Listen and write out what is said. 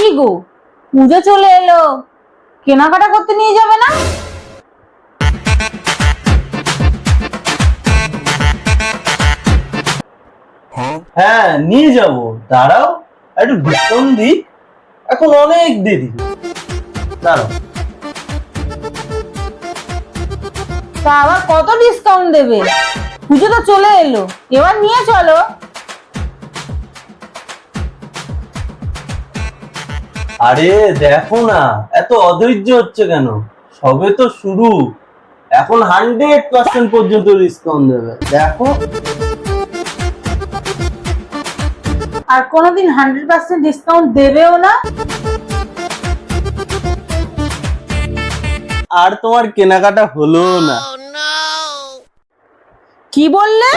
কি গো, পুজো চলে এলো, কেনাকাটা করতে নিয়ে যাবে না? হ্যাঁ নিয়ে যাব, দাঁড়াও একটু ডিসকাউন্ট দিই, এখন অনেক দেরি। দাঁড়াও, তা আবার কত ডিসকাউন্ট দেবে? পুজো তো চলে এলো, এবার নিয়ে চলো। আরে দেখো না, এত অধৈর্য হচ্ছে কেন? সবে তো শুরু, এখন 100% পর্যন্ত ডিসকাউন্ট দেবে, দেখো। আর কোনোদিন 100% ডিসকাউন্ট দেবেও না। আর তোমার কেনাকাটা হলো না। কি বললে?